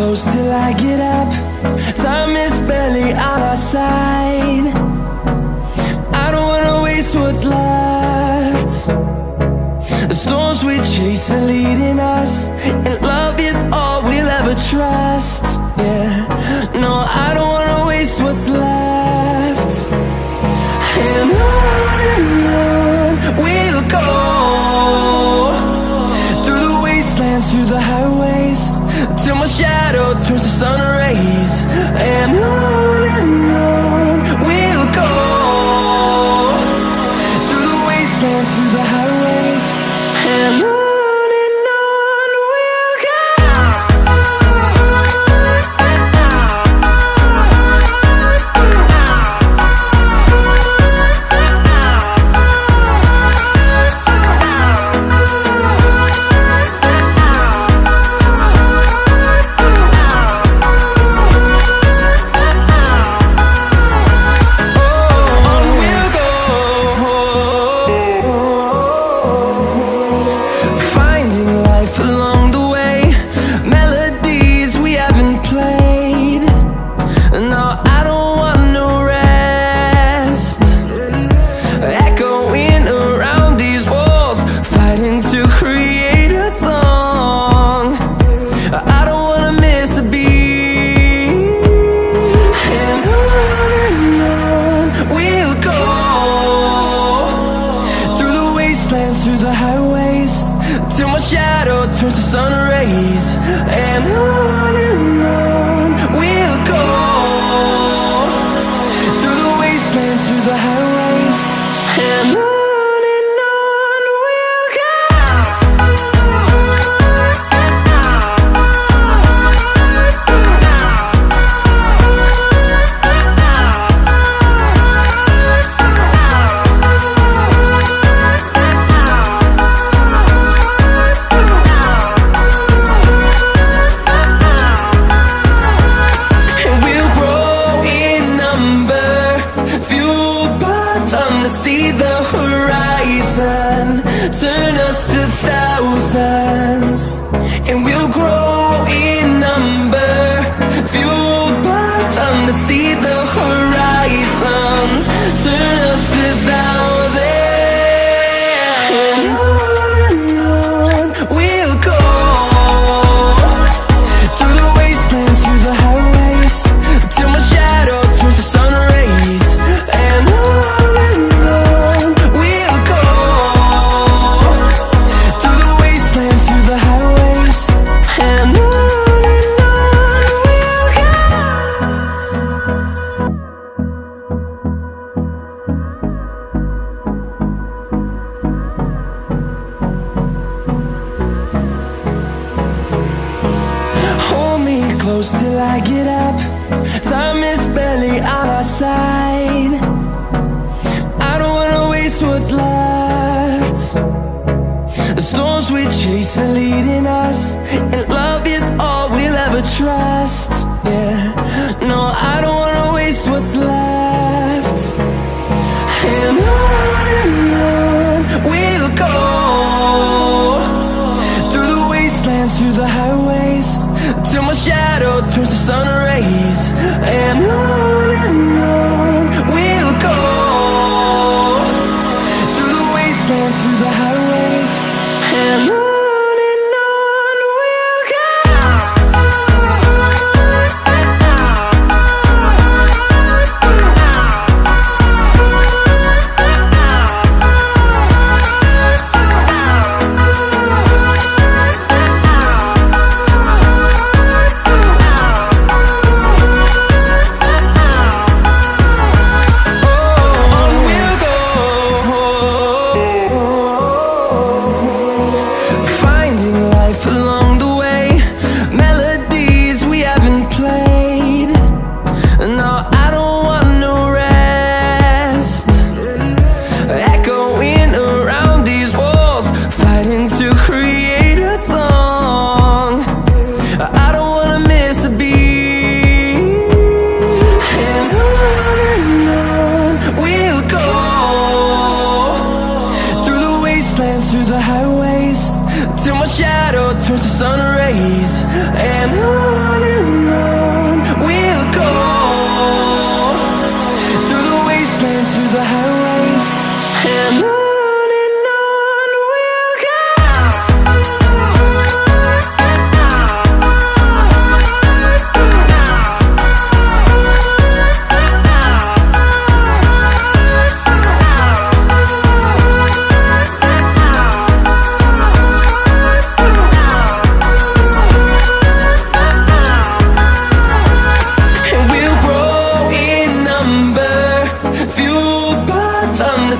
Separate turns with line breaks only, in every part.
close till I get up. Time is barely on our side. I don't wanna waste what's left. The storms we chase are leading us, and love is all we'll ever trust. Yeah, no, I don't wanna waste what's left. And on we'll go, through the wastelands, through the highways, till my shadow turns to sun rays. And on we'll go, through the wastelands, through the highways, and on we'll go. Through the highways, till my shadow turns to sun rays. And on we'll go, through the wastelands, through the highways, and on we'll go. See the horizon, turn us to thousands, and we'll grow in number, fueled by them to see the horizon, turn us to thousands. And on we'll go, through the wastelands, through the highways, till my shadow turns to sun rays. And close till I get up. Time is barely on our side. I don't wanna waste what's left. The storms we chase are leading us, and love is all we'll ever trust. Yeah, no, I don't wanna waste what's left. And on we'll go, through the wastelands, through the highways, till my shadow turns to sun rays. And on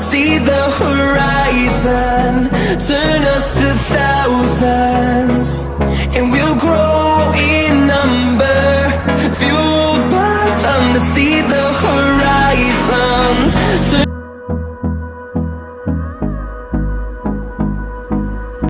see the horizon, turn us to thousands, and we'll grow in number, fueled by them to see the horizon.